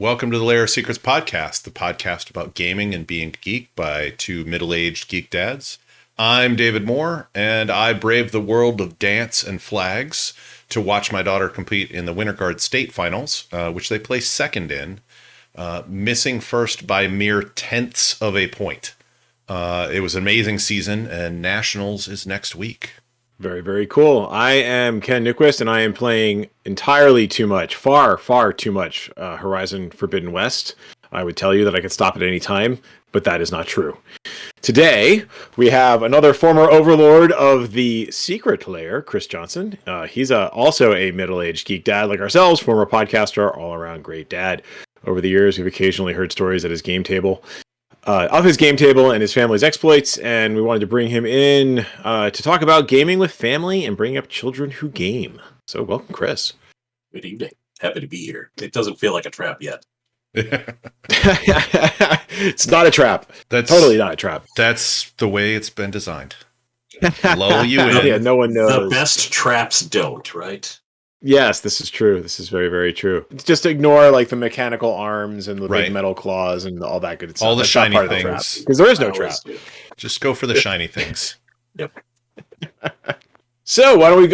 Welcome to the Lair of Secrets podcast, the podcast about gaming and being a geek by two middle-aged geek dads. I'm David Moore, and I brave the world of dance and flags to watch my daughter compete in the Winter Guard State Finals, which they placed second in, missing first by mere tenths of a point. It was an amazing season, and Nationals is next week. Very, very cool. I am Ken Nyquist, and I am playing entirely too much, far too much Horizon Forbidden West. I would tell you that I could stop at any time, but that is not true. Today, we have another former Overlord of the Secret Lair, Kris Johnson. He's also a middle-aged geek dad like ourselves, former podcaster, all-around great dad. Over the years, we've occasionally heard stories at his game table. Of his game table and his family's exploits, and we wanted to bring him in to talk about gaming with family and bring up children who game. So welcome, Kris. Good evening. Happy to be here. It doesn't feel like a trap yet. It's not a trap. That's totally not a trap. That's the way it's been designed. Lull you in. Yeah, no one knows. The best traps don't, right? Yes, this is true. This is very, very true. Just ignore like the mechanical arms and the big metal claws and all that good stuff. All the shiny things. Because there is no trap. Just go for the shiny things. Yep. So why don't we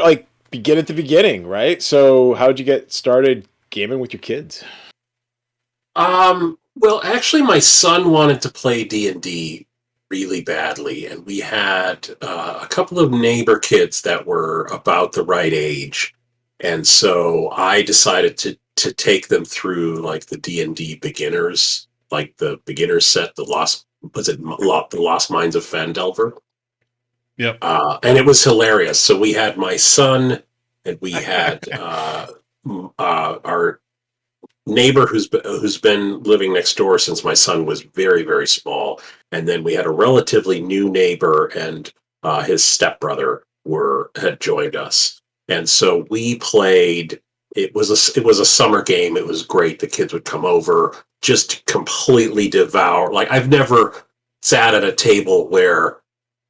begin at the beginning, right? So how'd you get started gaming with your kids? Well, actually, my son wanted to play D&D really badly, and we had a couple of neighbor kids that were about the right age. And so I decided to take them through like the D&D beginners, like the beginner set, the Lost Mines of Phandelver. Yep. And it was hilarious. So we had my son, and we had our neighbor who's been living next door since my son was very, very small, and then we had a relatively new neighbor, and his stepbrother had joined us. And so we played. It was a summer game. It was great. The kids would come over, just completely devour. Like I've never sat at a table where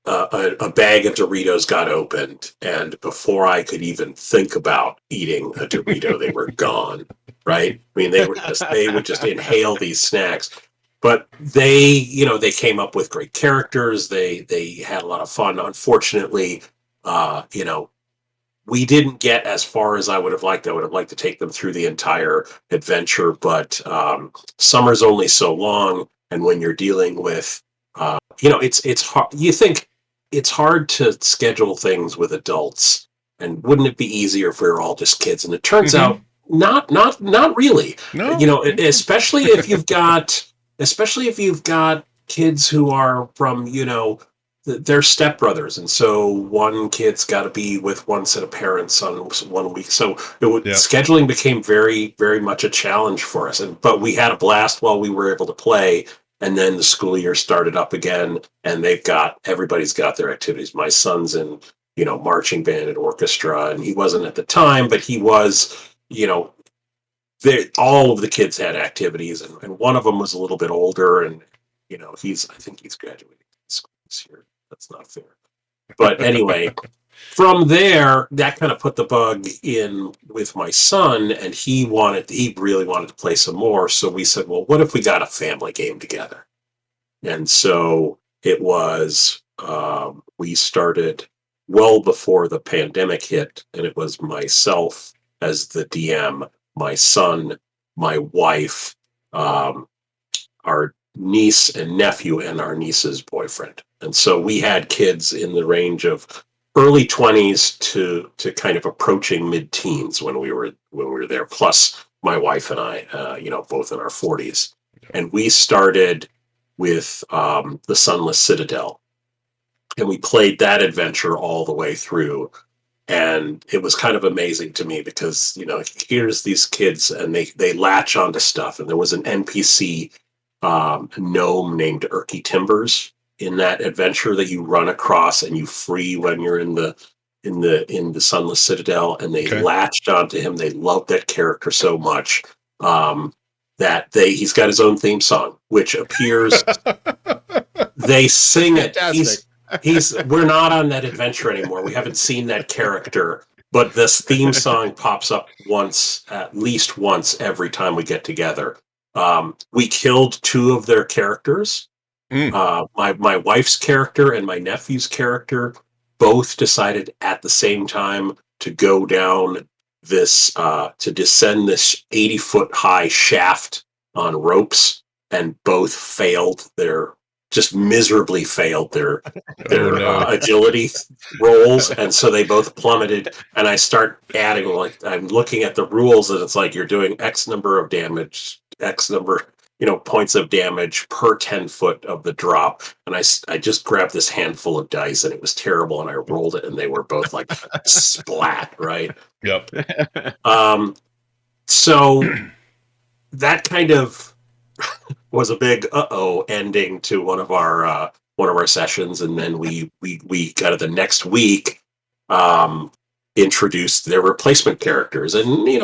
a bag of Doritos got opened, and before I could even think about eating a Dorito, they were gone. Right? I mean, they would just inhale these snacks. But they came up with great characters. They had a lot of fun. Unfortunately, we didn't get as far as I would have liked. I would have liked to take them through the entire adventure, but summer's only so long, and when you're dealing with, it's hard. You think it's hard to schedule things with adults, and wouldn't it be easier if we were all just kids? And it turns out not really. No. Especially if you've got kids who are from they're stepbrothers, and so one kid's got to be with one set of parents on 1 week. So scheduling became very, very much a challenge for us. But we had a blast while we were able to play. And then the school year started up again, and everybody's got their activities. My son's in marching band and orchestra, and he wasn't at the time, but he was. All of the kids had activities, and one of them was a little bit older, and I think he's graduating this year. That's not fair. But anyway, from there, that kind of put the bug in with my son, and he really wanted to play some more. So we said, well, what if we got a family game together? And so it was, we started well before the pandemic hit, and it was myself as the DM, my son, my wife, our niece and nephew, and our niece's boyfriend. And so we had kids in the range of early 20s to kind of approaching mid-teens when we were there. Plus my wife and I, both in our 40s. And we started with the Sunless Citadel, and we played that adventure all the way through. And it was kind of amazing to me because, here's these kids, and they latch onto stuff. And there was an NPC gnome named Erky Timbers in that adventure that you run across and you free when you're in the Sunless Citadel, and they latched onto him. They loved that character so much that he's got his own theme song, which appears. They sing it. We're not on that adventure anymore. We haven't seen that character, but this theme song pops up at least once every time we get together. We killed two of their characters. Mm. My wife's character and my nephew's character both decided at the same time to go down this to descend this 80-foot high shaft on ropes, and both failed their just miserably failed their Oh no. agility rolls, and so they both plummeted. And I start adding, like, I'm looking at the rules, and it's like you're doing X number of damage, X number, points of damage per 10 foot of the drop. And I just grabbed this handful of dice, and it was terrible. And I rolled it, and they were both like splat, right? Yep. So that kind of was a big ending to one of our sessions. And then we kind of the next week introduced their replacement characters, and we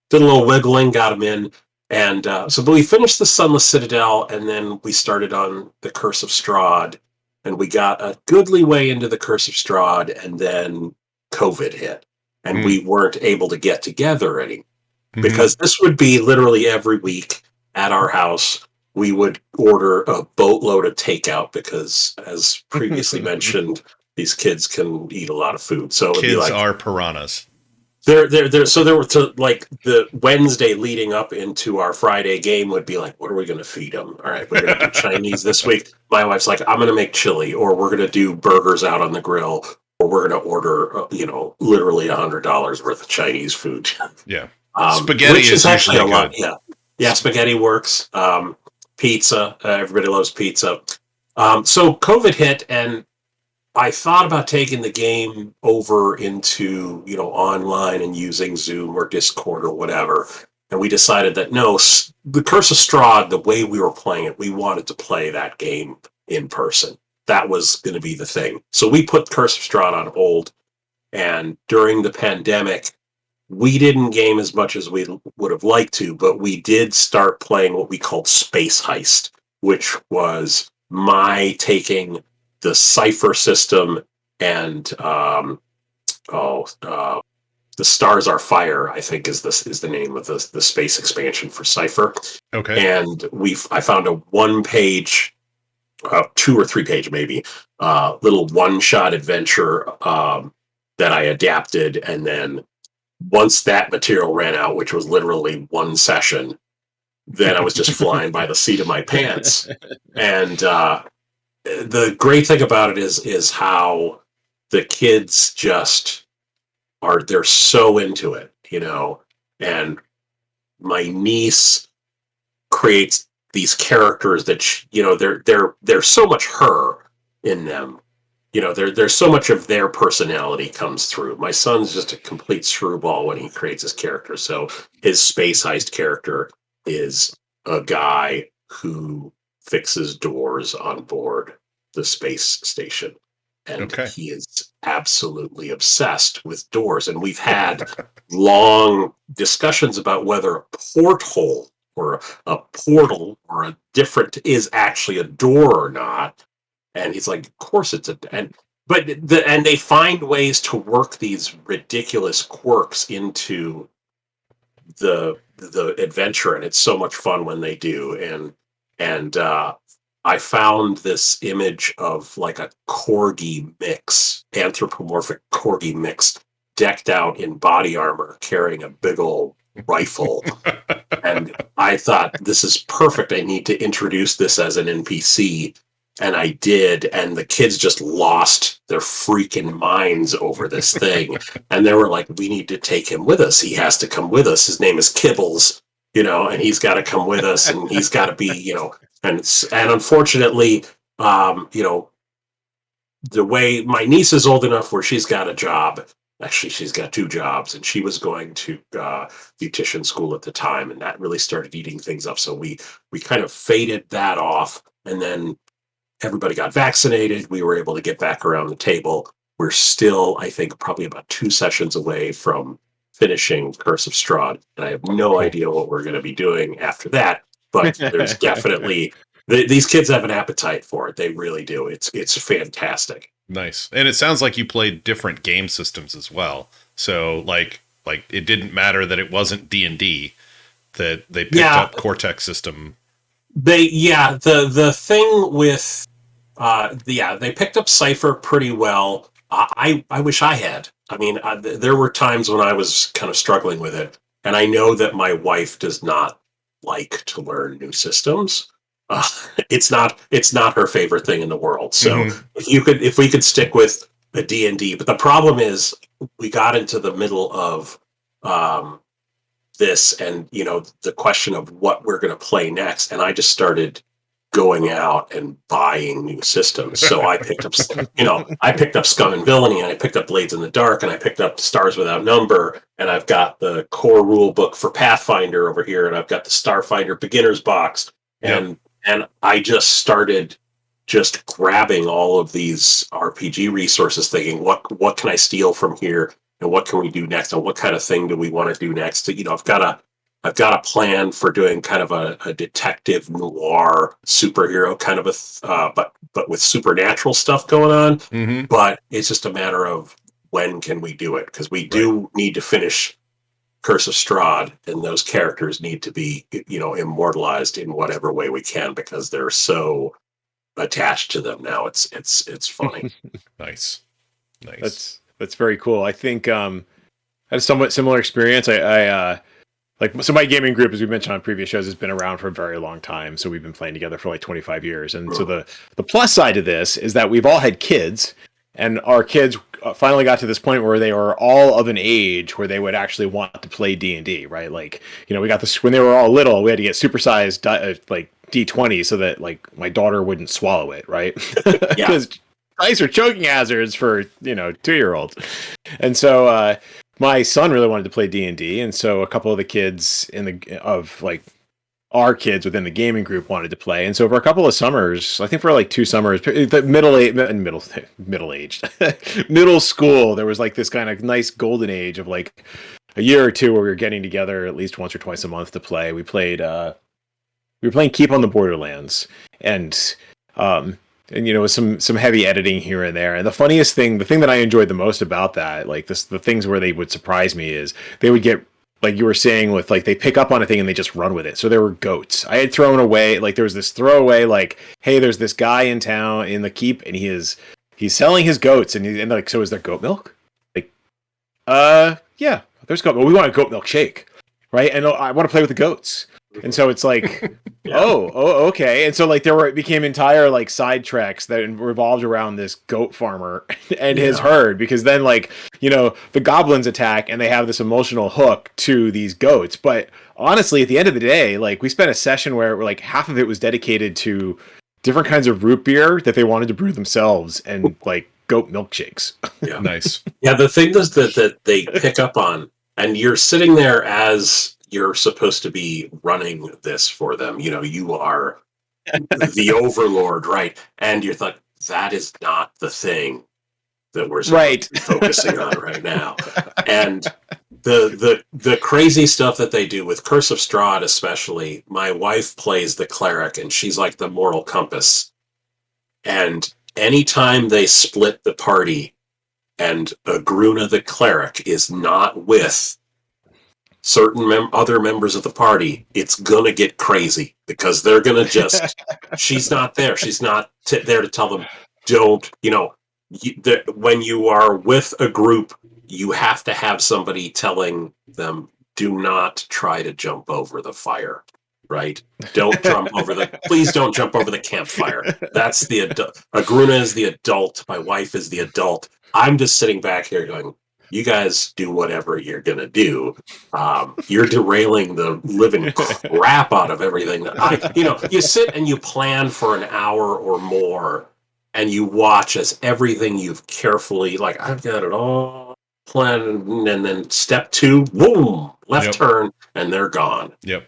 did a little wiggling, got them in. And but we finished the Sunless Citadel, and then we started on the Curse of Strahd, and we got a goodly way into the Curse of Strahd, and then COVID hit, and we weren't able to get together anymore, because this would be literally every week at our house. We would order a boatload of takeout because, as previously mentioned, these kids can eat a lot of food. So it'd be Kids like, are piranhas. so there were like the Wednesday leading up into our Friday game would be like, what are we going to feed them? All right, we're going to do Chinese this week. My wife's like, I'm going to make chili, or we're going to do burgers out on the grill, or we're going to order, literally $100 worth of Chinese food. Yeah. Spaghetti which is actually a usually lot. good. Yeah, spaghetti works. Pizza. Everybody loves pizza. So COVID hit, and I thought about taking the game over into, online and using Zoom or Discord or whatever. And we decided that no, the Curse of Strahd, the way we were playing it, we wanted to play that game in person. That was going to be the thing. So we put Curse of Strahd on hold. And during the pandemic, we didn't game as much as we would have liked to, but we did start playing what we called Space Heist, which was my taking the Cypher system and the Stars Are Fire, I think is the name of the space expansion for Cypher. Okay. And I found a 1-page, 2 or 3-page maybe, little one-shot adventure that I adapted, and then once that material ran out, which was literally one session, then I was just flying by the seat of my pants. And the great thing about it is how the kids just they're so into it, and my niece creates these characters that they're so much her in them. There's so much of their personality comes through. My son's just a complete screwball when he creates his character. So his Space Heist character is a guy who fixes doors on board the space station. And he is absolutely obsessed with doors. And we've had long discussions about whether a porthole or a portal or a different is actually a door or not. And he's like, of course it's and they find ways to work these ridiculous quirks into the adventure, and it's so much fun when they do. And I found this image of like a corgi mix, anthropomorphic corgi mix, decked out in body armor, carrying a big old rifle. And I thought, this is perfect. I need to introduce this as an NPC. And I did, and the kids just lost their freaking minds over this thing. And they were like, we need to take him with us. He has to come with us. His name is Kibbles, and he's got to come with us, and he's got to be, and unfortunately, the way my niece is old enough where she's got a job. Actually, she's got 2 jobs, and she was going to beautician school at the time, and that really started eating things up. So we kind of faded that off, and then everybody got vaccinated. We were able to get back around the table. We're still, I think, probably about 2 sessions away from finishing Curse of Strahd, and I have no idea what we're going to be doing after that. But there's definitely these kids have an appetite for it. They really do. It's fantastic. Nice. And it sounds like you played different game systems as well. So like it didn't matter that it wasn't D&D. that they picked up Cortex system. The thing with they picked up Cypher pretty well. I wish I had. I mean, there were times when I was kind of struggling with it, and I know that my wife does not like to learn new systems. It's not her favorite thing in the world. So if we could stick with the D&D, but the problem is we got into the middle of this, and the question of what we're going to play next, and I just started going out and buying new systems. So I picked up Scum and Villainy, and I picked up Blades in the Dark, and I picked up Stars Without Number, and I've got the core rule book for Pathfinder over here, and I've got the Starfinder beginner's box, and I just started just grabbing all of these RPG resources, thinking, what can I steal from here, and what can we do next, and what kind of thing do we want to do next? I've got a plan for doing kind of a detective noir superhero kind of but with supernatural stuff going on. But it's just a matter of when can we do it, because we do need to finish Curse of Strahd, and those characters need to be immortalized in whatever way we can, because they're so attached to them now. It's funny. Nice. That's very cool. I think I had a somewhat similar experience. So my gaming group, as we mentioned on previous shows, has been around for a very long time. So we've been playing together for like 25 years. And so the plus side of this is that we've all had kids, and our kids finally got to this point where they were all of an age where they would actually want to play D&D, right? Like, we got this when they were all little, we had to get supersized like D20 so that like my daughter wouldn't swallow it, right? Because dice are choking hazards for 2-year-olds. And so my son really wanted to play D&D, and so a couple of the kids our kids within the gaming group wanted to play. And so for a couple of summers, I think for like 2 summers, middle school, there was like this kind of nice golden age of like a year or two where we were getting together at least once or twice a month to play. We were playing Keep on the Borderlands, and with some heavy editing here and there. And the thing that I enjoyed the most about that, like the things where they would surprise me, is they would get, like you were saying, with like they pick up on a thing and they just run with it. So there were goats. I had thrown away, like there was this throwaway, like, hey, there's this guy in town in the keep, and he's selling his goats, and like, so is there goat milk? Like, yeah, there's goat milk. We want a goat milk shake, right? And I want to play with the goats. And so it's like, okay. And so like it became entire like sidetracks that revolved around this goat farmer and his herd, because then like, the goblins attack and they have this emotional hook to these goats. But honestly, at the end of the day, like we spent a session where like half of it was dedicated to different kinds of root beer that they wanted to brew themselves and like goat milkshakes. Yeah. Nice. Yeah. The thing is that they pick up on, and you're sitting there as you're supposed to be running this for them. You are the overlord, right? And you're like, that is not the thing that we're supposed to be focusing on right now. And the crazy stuff that they do with Curse of Strahd, especially, my wife plays the cleric, and she's like the moral compass. And anytime they split the party and Agruna the cleric is not with certain other members of the party, it's gonna get crazy, because they're gonna just she's not there. She's not there to tell them, don't, when you are with a group, you have to have somebody telling them, do not try to jump over the fire, right? Please don't jump over the campfire. That's the adult. Agruna is the adult. My wife is the adult. I'm just sitting back here going, you guys do whatever you're going to do. You're derailing the living crap out of everything. You sit and you plan for an hour or more, and you watch as everything you've carefully, like, I've got it all planned, and then step 2, boom, left turn, and they're gone. Yep.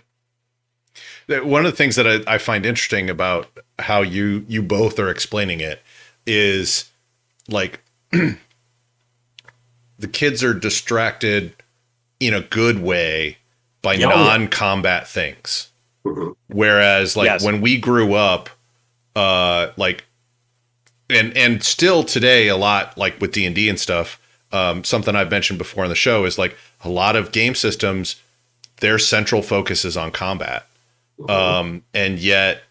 One of the things that I find interesting about how you both are explaining it is like, the kids are distracted in a good way by non-combat things. Mm-hmm. Whereas like when we grew up, like, and still today a lot, like with D&D and stuff, something I've mentioned before on the show is like a lot of game systems, their central focus is on combat. And yet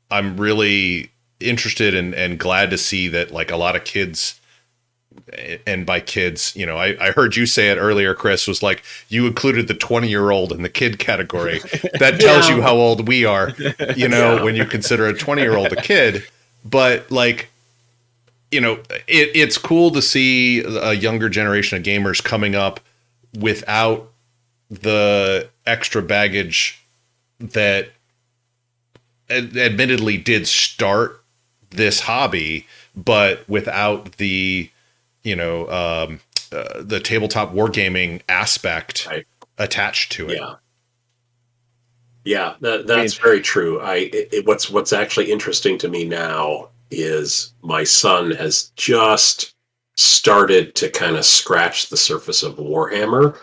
I'm really interested and glad to see that like a lot of kids, and by kids, you know, I heard you say it earlier, Kris, was like you included the 20-year-old in the kid category. That tells you how old we are, you know, when you consider a 20-year-old a kid. But like, you know, it's cool to see a younger generation of gamers coming up without the extra baggage that admittedly did start this hobby, but without the, you know, the tabletop wargaming aspect attached to it. Yeah, that's very true. What's actually interesting to me now is my son has just started to kind of scratch the surface of Warhammer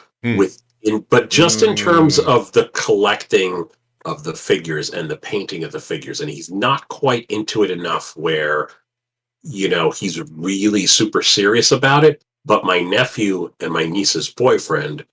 but just in terms of the collecting of the figures and the painting of the figures, and he's not quite into it enough where, you know, he's really super serious about it. But my nephew and my niece's boyfriend,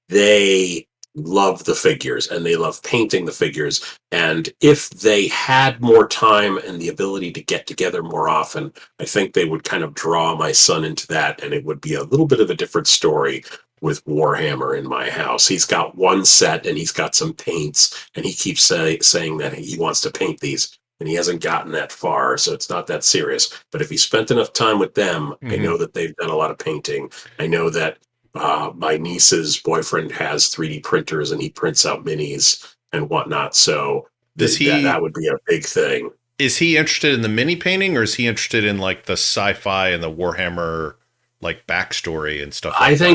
they love the figures and they love painting the figures. And if they had more time and the ability to get together more often, I think they would kind of draw my son into that, and it would be a little bit of a different story with Warhammer in my house. He's got one set and he's got some paints, and he keeps saying that he wants to paint these, and he hasn't gotten that far, so it's not that serious. But if he spent enough time with them, I know that they've done a lot of painting. I know that my niece's boyfriend has 3D printers and he prints out minis and whatnot. So that would be a big thing. Is he interested in the mini painting, or is he interested in like the sci-fi and the Warhammer like backstory and stuff like that?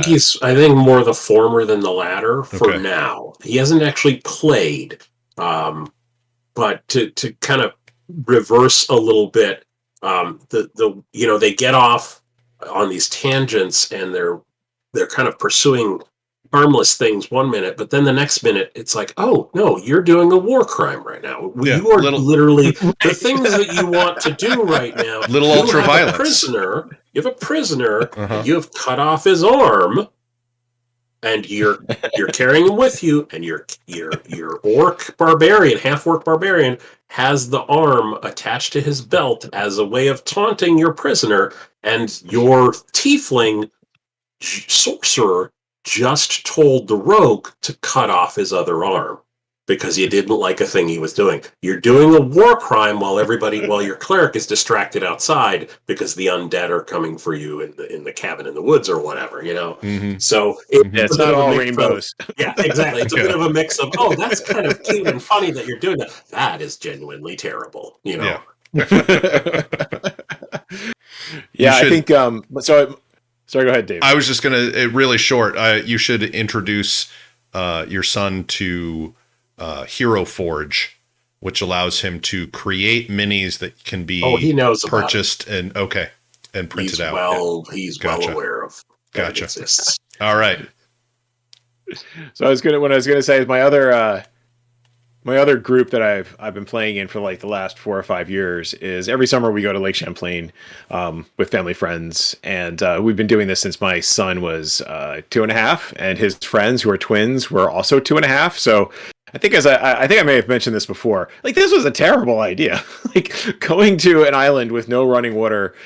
I think more the former than the latter for now. He hasn't actually played. But to kind of reverse a little bit, you know, they get off on these tangents and they're kind of pursuing harmless things one minute, but then the next minute it's like, oh no, you're doing a war crime right now. You are literally the things that you want to do right now. Little ultra violence. You have a prisoner. And you have cut off his arm, and you're carrying him with you, and your orc barbarian, half orc barbarian, has the arm attached to his belt as a way of taunting your prisoner, and your tiefling sorcerer just told the rogue to cut off his other arm because you didn't like a thing he was doing. You're doing a war crime while your cleric is distracted outside because the undead are coming for you in the cabin in the woods or whatever, you know? So it's not all rainbows. Yeah, exactly. It's a bit of a mix of, oh, that's kind of cute and funny that you're doing that. That is genuinely terrible, you know? Yeah, I think, sorry, go ahead, Dave. I was just going to, really short, you should introduce your son to Hero Forge, which allows him to create minis that can be purchased and printed out. He's well aware of that it exists. All right. So what I was gonna say is my other group that I've been playing in for like the last 4 or 5 years is every summer we go to Lake Champlain with family friends, and we've been doing this since my son was 2.5, and his friends who are twins were also 2.5. So I think I think I may have mentioned this before. Like, this was a terrible idea. Like, going to an island with no running water,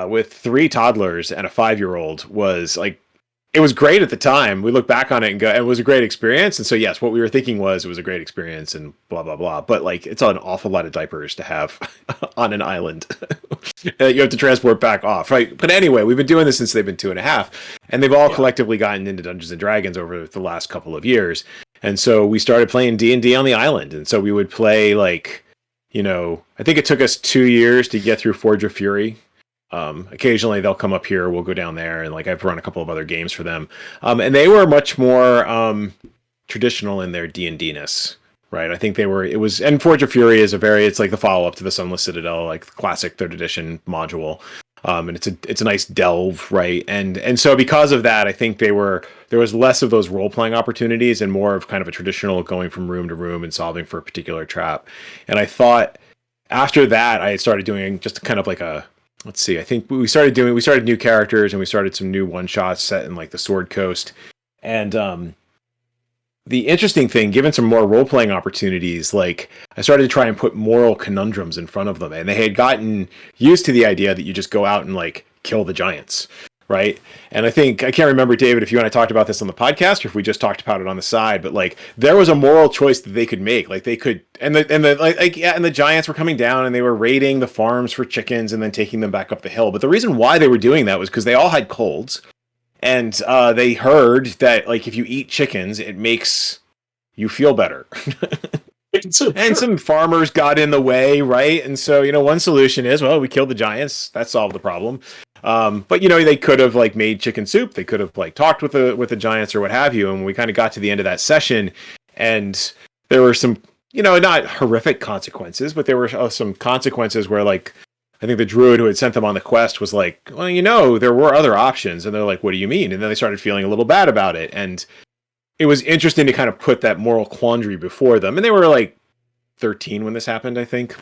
with 3 toddlers and a 5-year-old was like, it was great at the time. We look back on it and go, it was a great experience. And so, yes, what we were thinking was it was a great experience and blah, blah, blah. But like, it's an awful lot of diapers to have on an island that you have to transport back off. Right. But anyway, we've been doing this since they've been 2.5, and they've all collectively gotten into Dungeons and Dragons over the last couple of years. And so we started playing D&D on the island. And so we would play like, you know, I think it took us 2 years to get through Forge of Fury. Occasionally they'll come up here, we'll go down there, and like I've run a couple of other games for them. And they were much more traditional in their D&D-ness, right? I think and Forge of Fury is it's like the follow-up to the Sunless Citadel, like the classic 3rd edition module. And it's a nice delve, right? And so because of that, I think there was less of those role-playing opportunities and more of kind of a traditional going from room to room and solving for a particular trap. And I thought after that, I started doing just kind of like let's see, I think we started new characters, and we started some new one-shots set in like the Sword Coast. And the interesting thing, given some more role playing opportunities, like I started to try and put moral conundrums in front of them, and they had gotten used to the idea that you just go out and like kill the giants, right? And I think I can't remember, David, if you and I talked about this on the podcast or if we just talked about it on the side, but like there was a moral choice that they could make, like they could, and the giants were coming down and they were raiding the farms for chickens and then taking them back up the hill. But the reason why they were doing that was because they all had colds. And they heard that, like, if you eat chickens, it makes you feel better. Chicken soup, and some farmers got in the way, right? And so, one solution is, well, we killed the giants. That solved the problem. But they could have like made chicken soup. They could have like talked with the giants or what have you. And we kind of got to the end of that session, and there were some, not horrific consequences, but there were some consequences where like. I think the druid who had sent them on the quest was like, well, there were other options. And they're like, what do you mean? And then they started feeling a little bad about it. And it was interesting to kind of put that moral quandary before them. And they were like 13 when this happened, I think.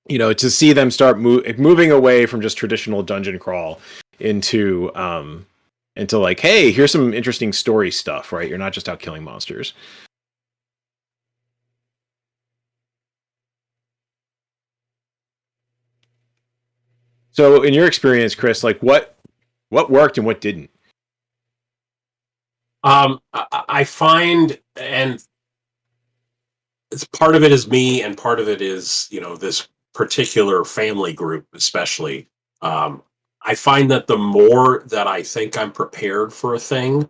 To see them start moving away from just traditional dungeon crawl into like, hey, here's some interesting story stuff, right? You're not just out killing monsters. So, in your experience, Kris, like what worked and what didn't? I find, and it's part of it is me, and part of it is this particular family group, especially. I find that the more that I think I'm prepared for a thing,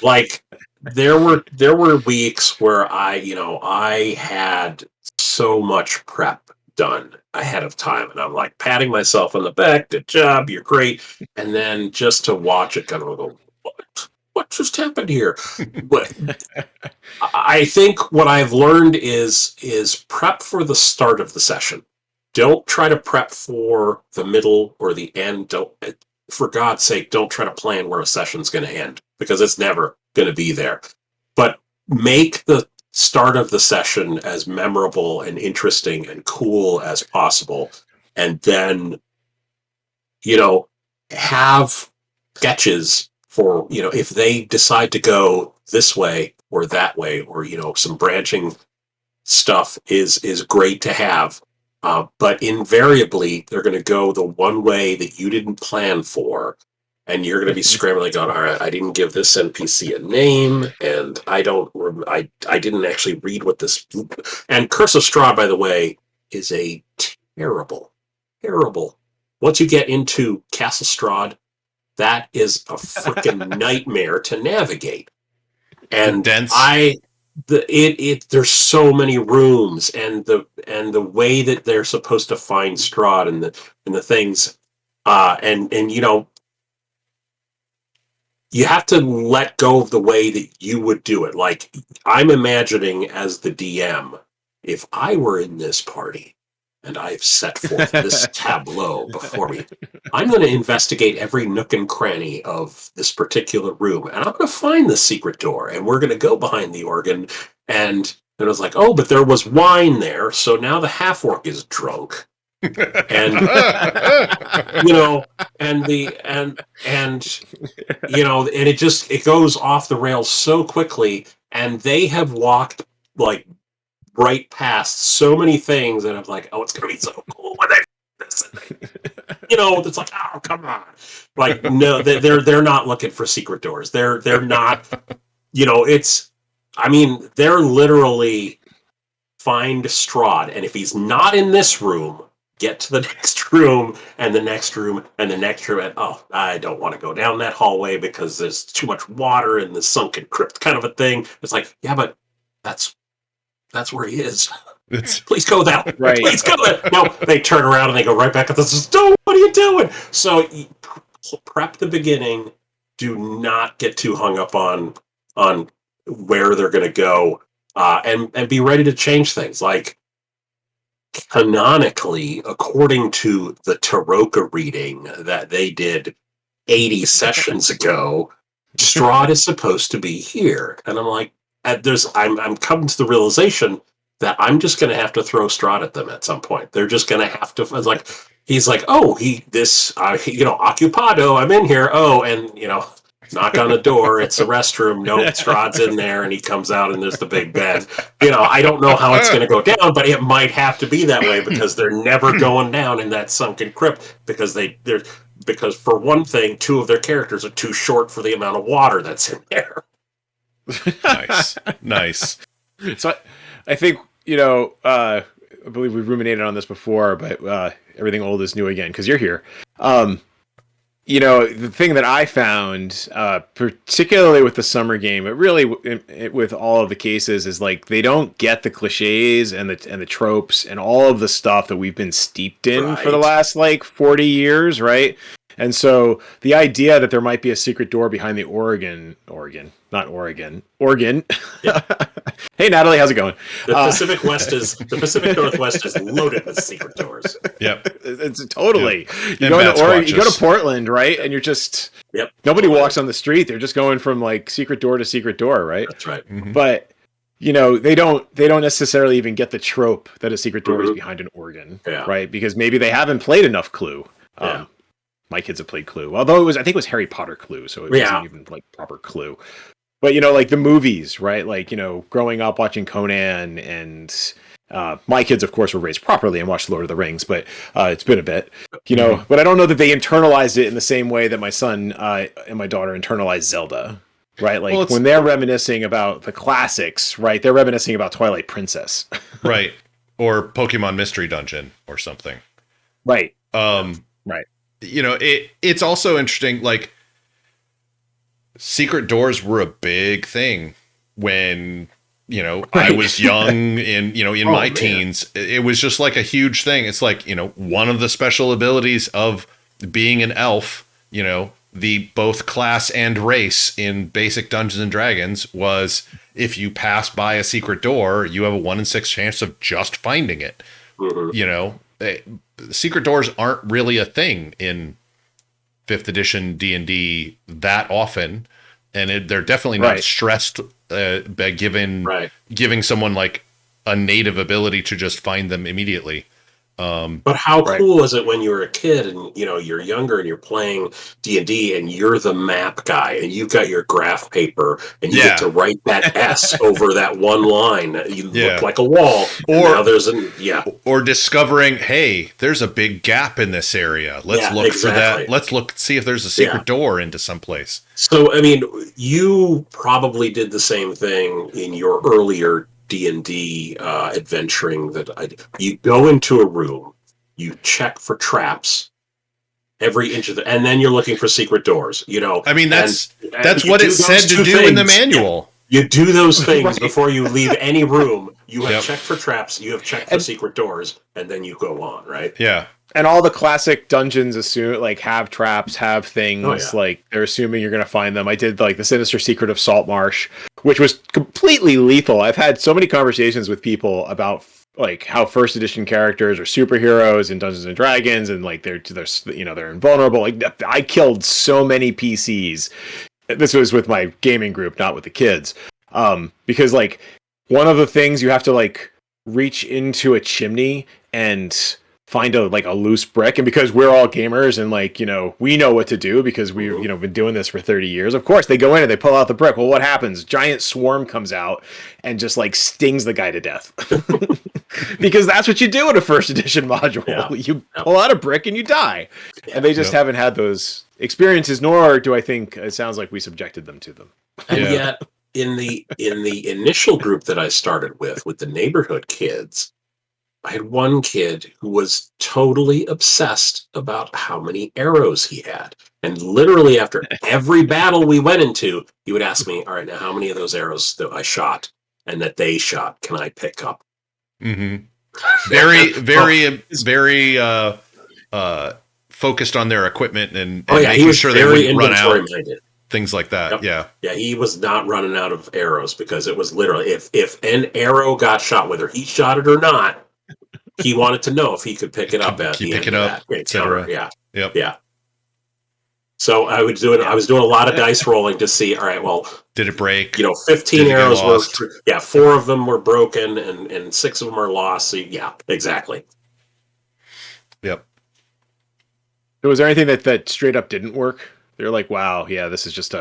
like there were weeks where I had so much prep done ahead of time, and I'm like patting myself on the back, good job, you're great, and then just to watch it kind of go, what just happened here? But I think what I've learned is prep for the start of the session. Don't try to prep for the middle or the end. Don't, for God's sake, don't try to plan where a session's going to end, because it's never going to be there. But make the start of the session as memorable and interesting and cool as possible, and then have sketches for if they decide to go this way or that way, or some branching stuff is great to have, but invariably they're going to go the one way that you didn't plan for, and you're going to be scrambling going, all right, I didn't give this NPC a name, and I didn't actually read what this. And Curse of Strahd, by the way, is a terrible once you get into Castle Strahd, that is a freaking nightmare to navigate. And dense. There's so many rooms, and the way that they're supposed to find Strahd and the things, and you have to let go of the way that you would do it. Like, I'm imagining as the DM, if I were in this party and I've set forth this tableau before me, I'm going to investigate every nook and cranny of this particular room, and I'm going to find the secret door, and we're going to go behind the organ. And it was like, oh, but there was wine there, so now the half-orc is drunk. And it goes off the rails so quickly, and they have walked like right past so many things, and I'm like, oh, it's gonna be so cool when they this. It's like, oh, come on, like, no, they're not looking for secret doors. They're not, they're literally find Strahd, and if he's not in this room, get to the next room and the next room and the next room, and oh, I don't want to go down that hallway because there's too much water in the sunken crypt, kind of a thing. It's like, yeah, but that's where he is. Please go that way. Right. Please go that. No, they turn around and they go right back at this. What are you doing? So prep the beginning. Do not get too hung up on where they're going to go, and be ready to change things. Like, canonically, according to the Taroka reading that they did 80 sessions ago, Strahd is supposed to be here, and I'm like, I'm coming to the realization that I'm just going to have to throw Strahd at them at some point. They're just going to have to. He's like, oh, occupado, I'm in here. Oh, and knock on the door. It's a restroom. Nope, Strahd's in there, and he comes out, and there's the big bed. I don't know how it's going to go down, but it might have to be that way because they're never going down in that sunken crypt because for one thing, two of their characters are too short for the amount of water that's in there. Nice. So I think, I believe we've ruminated on this before, but everything old is new again because you're here. The thing that I found, particularly with the summer game, but really with all of the cases, is like they don't get the cliches and the tropes and all of the stuff that we've been steeped in for the last 40 years, right? And so the idea that there might be a secret door behind the Oregon. Yeah. Hey, Natalie, how's it going? The Pacific Northwest is loaded with secret doors. Yep. It's totally. Yep. You go to Oregon, you go to Portland, right? And you're just nobody walks on the street. They're just going from secret door to secret door, right? That's right. Mm-hmm. But they don't necessarily even get the trope that a secret door is behind an organ, right? Because maybe they haven't played enough Clue. My kids have played Clue, although I think it was Harry Potter Clue, so it wasn't even proper Clue. But the movies, right? Growing up watching Conan, and my kids, of course, were raised properly and watched Lord of the Rings, but it's been a bit, But I don't know that they internalized it in the same way that my son and my daughter internalized Zelda, right? When they're reminiscing about the classics, right? They're reminiscing about Twilight Princess, right? Or Pokemon Mystery Dungeon or something, right? Right. It's also interesting, secret doors were a big thing when, I was young in my teens. It was just a huge thing. It's one of the special abilities of being an elf, the both class and race in basic Dungeons and Dragons was if you pass by a secret door, you have a 1 in 6 chance of just finding it. Mm-hmm. Secret doors aren't really a thing in 5th edition D&D that often, and they're definitely not stressed by giving someone a native ability to just find them immediately. But how cool is it when you were a kid and you're younger and you're playing D&D and you're the map guy and you've got your graph paper and you get to write that S over that one line. You look like a wall. Or now or discovering, hey, there's a big gap in this area. Let's look for that. Let's see if there's a secret door into someplace. So you probably did the same thing in your earlier D&D adventuring you go into a room, you check for traps every inch of and then you're looking for secret doors, that's what it said to do in the manual. You do those things before you leave any room. You have checked for traps, you have checked for secret doors, and then you go on, right? Yeah. And all the classic dungeons assume have traps, have things they're assuming you're going to find them. I did the Sinister Secret of Salt Marsh, which was completely lethal. I've had so many conversations with people about how 1st edition characters are superheroes in Dungeons and Dragons, and they're invulnerable. I killed so many PCs. This was with my gaming group, not with the kids, because one of the things you have to reach into a chimney and find a loose brick, and because we're all gamers and we know what to do because we've been doing this for 30 years. Of course, they go in and they pull out the brick. Well, what happens? Giant swarm comes out and just stings the guy to death. Because that's what you do in a 1st edition module. Yeah. You pull out a brick and you die. Yeah. And they just haven't had those experiences, nor do I think it sounds like we subjected them to them. And yet in the initial group that I started with the neighborhood kids, I had one kid who was totally obsessed about how many arrows he had. And literally after every battle we went into, he would ask me, all right, now how many of those arrows that I shot and that they shot can I pick up? Mm-hmm. Very focused on their equipment and making sure they wouldn't run out. Minded. Things like that. Yep. Yeah, he was not running out of arrows because it was literally, if an arrow got shot, whether he shot it or not, he wanted to know if he could pick it up at the end of that, etc. Yeah. Yep. Yeah. So I was doing a lot of dice rolling to see, all right, well, did it break? 15 arrows were 4 of them were broken and 6 of them are lost. So yeah, exactly. Yep. So was there anything that straight up didn't work They're like, wow, yeah, this is just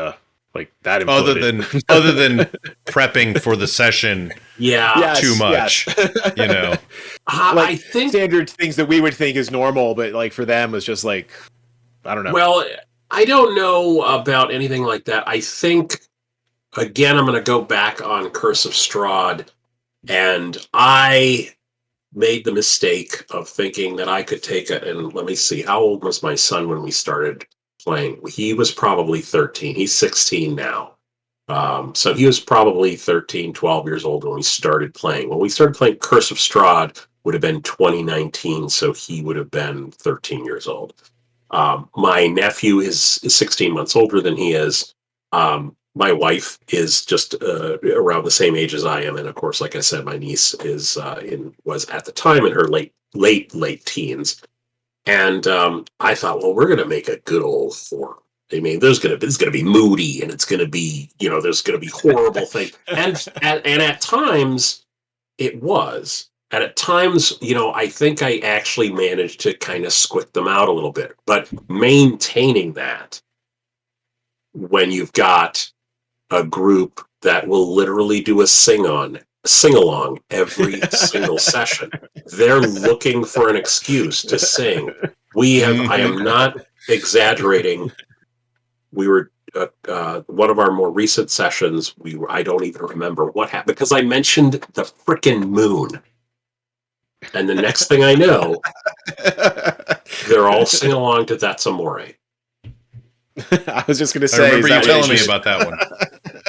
like that imploded. Other than prepping for the session Yeah. too much, you know. Like I think, standard things that we would think is normal, but like for them was just like, I don't know. well, I don't know about anything like that. I think, again, I'm going to go back on Curse of Strahd, and I made the mistake of thinking that I could take it. And let me see, how old was my son when we started playing? He was probably 13. He's 16 now. So he was probably 13, 12 years old when we started playing. When we started playing Curse of Strahd would have been 2019, so he would have been 13 years old. My nephew is 16 months older than he is. My wife is just around the same age as I am, and of course, like I said, my niece was at the time in her late teens. And I thought, well, we're going to make a good old forum. I mean, it's going to be moody, and it's going to be, there's going to be horrible things, and at times it was. And at times, I think I actually managed to kind of squint them out a little bit. But maintaining that when you've got a group that will literally do a sing along every single session. They're looking for an excuse to sing. I am not exaggerating. We were one of our more recent sessions. I don't even remember what happened because I mentioned the frickin' moon. And the next thing I know, they're all singing along to That's Amore. I was just going to I say, remember you telling me about that one.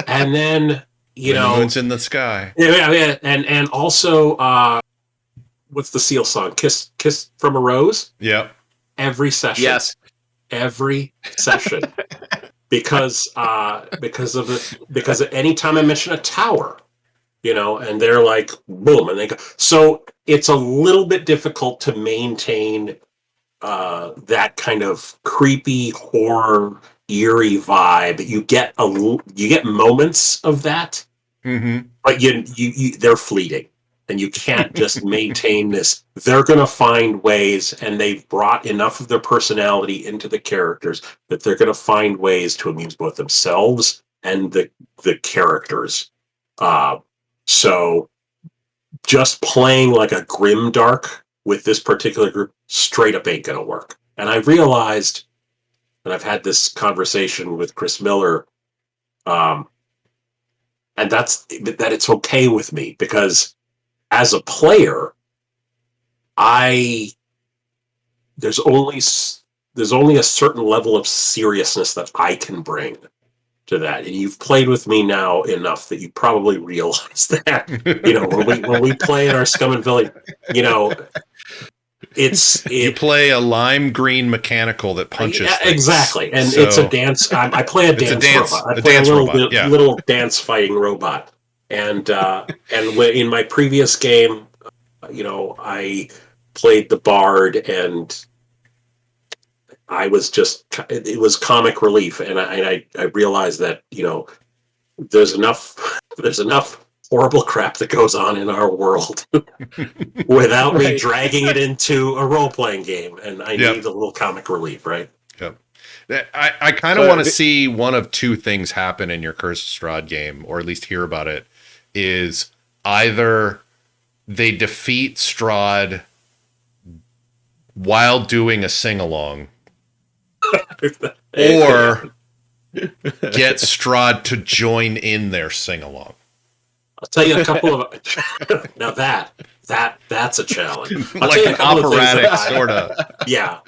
And then, the moon's in the sky. Yeah, and also, what's the Seal song? Kiss from a Rose? Yep. Every session. Yes. Every session. because any time I mention a tower, and they're like, boom, and they go. So it's a little bit difficult to maintain that kind of creepy horror, eerie vibe. You get moments of that, but they're fleeting, and you can't just maintain this. They're going to find ways, and they've brought enough of their personality into the characters that they're going to find ways to amuse both themselves and the characters. So just playing like a grimdark with this particular group straight up ain't gonna work. And I realized, and I've had this conversation with Chris Miller, and that it's okay with me because as a player, there's only a certain level of seriousness that I can bring to that, and you've played with me now enough that you probably realize that. When we play in our Scum and Villainy, you play a lime green mechanical that punches things. Exactly, and so, it's a dance. I play a dance robot. I play a little dance fighting robot, and in my previous game, I played the bard, and it was comic relief, and I realized that there's enough horrible crap that goes on in our world without me dragging it into a role-playing game, and I need a little comic relief, right? Yep. I kind of want to see one of two things happen in your Curse of Strahd game, or at least hear about it, is either they defeat Strahd while doing a sing-along, or get Strahd to join in their sing-along. I'll tell you a couple of now that's a challenge. Like an operatic sort of. Yeah.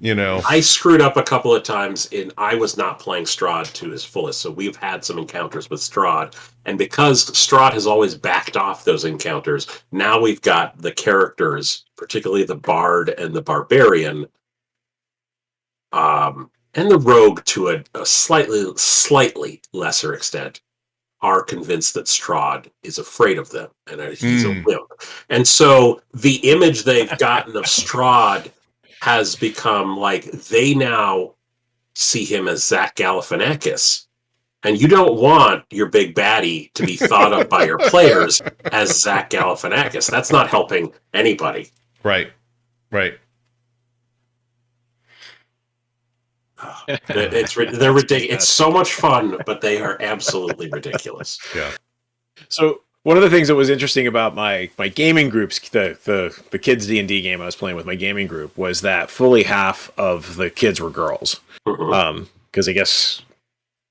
I screwed up a couple of times I was not playing Strahd to his fullest. So we've had some encounters with Strahd, and because Strahd has always backed off those encounters, now we've got the characters, particularly the bard and the barbarian, and the rogue to a slightly lesser extent, are convinced that Strahd is afraid of them and that he's a wimp. And so the image they've gotten of Strahd has become like they now see him as Zach Galifianakis. And you don't want your big baddie to be thought of by your players as Zach Galifianakis. That's not helping anybody. Right. They're ridiculous. It's so much fun, but they are absolutely ridiculous. Yeah. So one of the things that was interesting about my gaming groups, the kids D&D game I was playing with my gaming group, was that fully half of the kids were girls. Mhm. Because I guess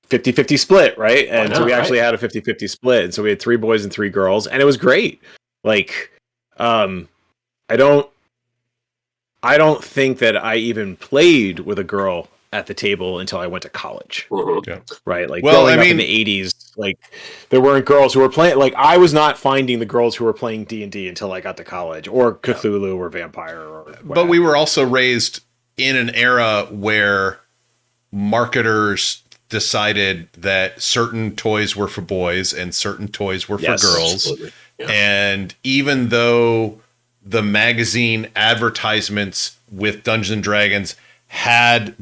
50-50 split, right? And not, so we actually right? had a 50-50 split. And so we had 3 boys and 3 girls, and it was great. Like, I don't think that I even played with a girl at the table until I went to college. Mhm. Yeah. Right? Like Well, growing I up in mean, the 80s, like there weren't girls who were playing. Like I was not finding the girls who were playing D&D until I got to college, or Cthulhu or Vampire or what but have we you. were also raised in an era where marketers decided that certain toys were for boys and certain toys were for Yes. girls. Absolutely. Yeah. And even though the magazine advertisements with Dungeons and Dragons had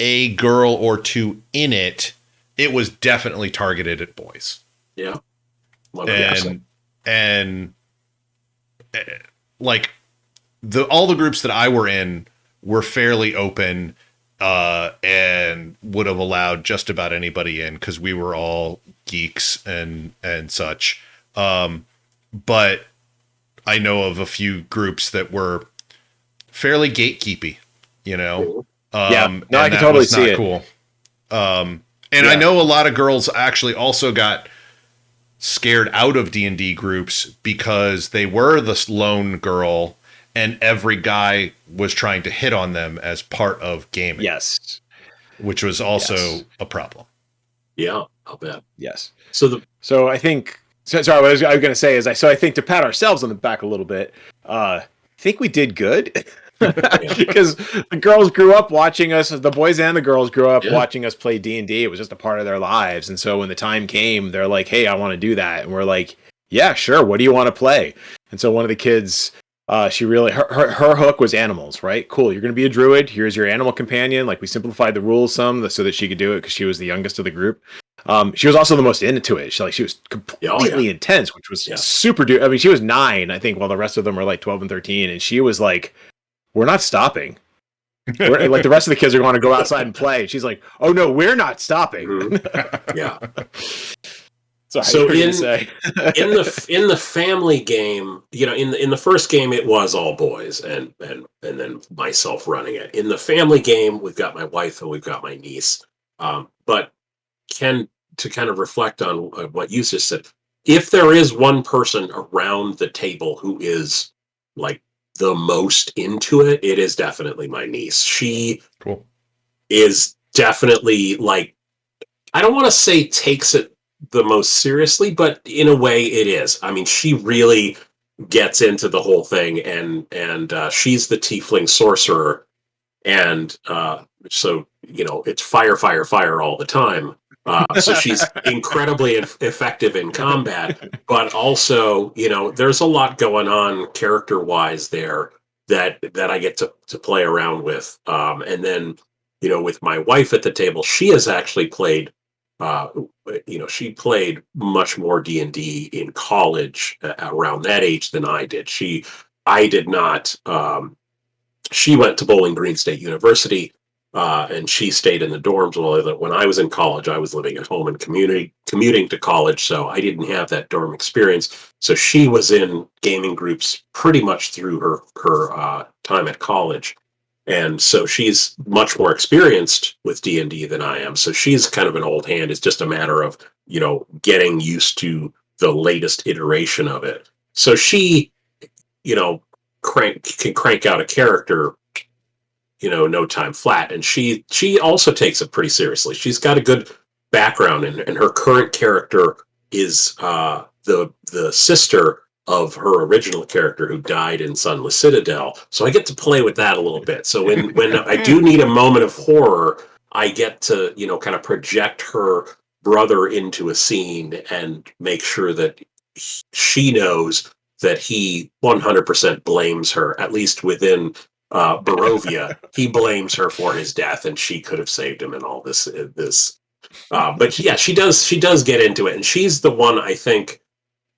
a girl or two in it, it was definitely targeted at boys. Yeah. 100%. And like all the groups that I were in were fairly open and would have allowed just about anybody in because we were all geeks and such. But I know of a few groups that were fairly gatekeepy, you know. Yeah. No, and I can that totally was not see it. cool. And I know a lot of girls actually also got scared out of D&D groups because they were the lone girl and every guy was trying to hit on them as part of gaming. Yes. Which was also a problem. Yeah, I'll bet. Yes. So I think. Sorry, what I was going to say is I think to pat ourselves on the back a little bit. I think we did good. Because the girls grew up watching us, the boys and the girls grew up watching us play D&D. It was just a part of their lives. And so when the time came, they're like, hey, I want to do that. And we're like, yeah, sure. What do you want to play? And so one of the kids, she really, her hook was animals, right? Cool. You're going to be a druid. Here's your animal companion. Like we simplified the rules some so that she could do it because she was the youngest of the group. She was also the most into it. She was completely intense, which was super. I mean, she was 9, I think, while the rest of them were like 12 and 13. And she was like, we're not stopping. Like the rest of the kids are going to go outside and play. She's like, oh no, we're not stopping. Mm-hmm. Yeah. Sorry, so in the family game, in the first game it was all boys and then myself running it. In the family game, we've got my wife and we've got my niece. But to kind of reflect on what you just said, if there is one person around the table who is like the most into it, it is definitely my niece. She is definitely like, I don't want to say takes it the most seriously, but in a way it is. I mean, she really gets into the whole thing, and she's the tiefling sorcerer, and so it's fire, fire, fire all the time. So she's incredibly effective in combat, but also, there's a lot going on character-wise there that I get to play around with. And then, with my wife at the table, she has actually played, she played much more D&D in college around that age than I did. I did not. She went to Bowling Green State University, and she stayed in the dorms. When I was in college, I was living at home and commuting to college, so I didn't have that dorm experience. So she was in gaming groups pretty much through her time at college, and so she's much more experienced with D&D than I am. So she's kind of an old hand. It's just a matter of getting used to the latest iteration of it. So she, can crank out a character no time flat, and she also takes it pretty seriously. She's got a good background, and her current character is the sister of her original character who died in Sunless Citadel. So I get to play with that a little bit. So when I do need a moment of horror, I get to kind of project her brother into a scene and make sure that she knows that he 100% blames her, at least within Barovia. He blames her for his death, and she could have saved him and all this. But yeah, she does get into it, and she's the one, I think,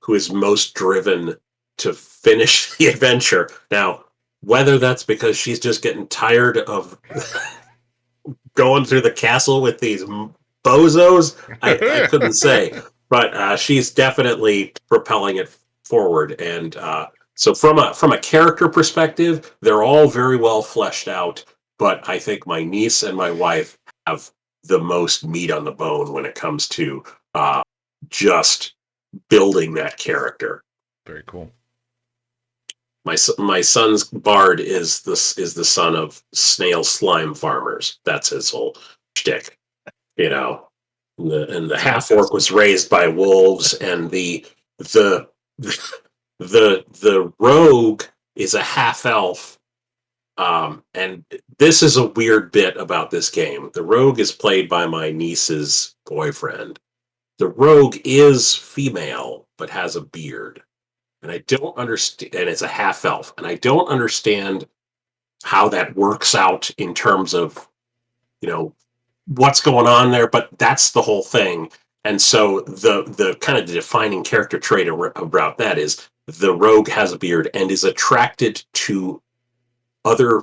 who is most driven to finish the adventure. Now, whether that's because she's just getting tired of going through the castle with these bozos? I couldn't say, but she's definitely propelling it forward. And so from a character perspective, they're all very well fleshed out. But I think my niece and my wife have the most meat on the bone when it comes to just building that character. Very cool. My son's bard is the son of snail slime farmers. That's his whole shtick, you know. And the half orc was raised by wolves, and the the rogue is a half elf. And this is a weird bit about this game. The rogue is played by my niece's boyfriend. The rogue is female, but has a beard. And I don't understand, and it's a half elf, and I don't understand how that works out in terms of, what's going on there, but that's the whole thing. And so the kind of the defining character trait about that is the rogue has a beard and is attracted to other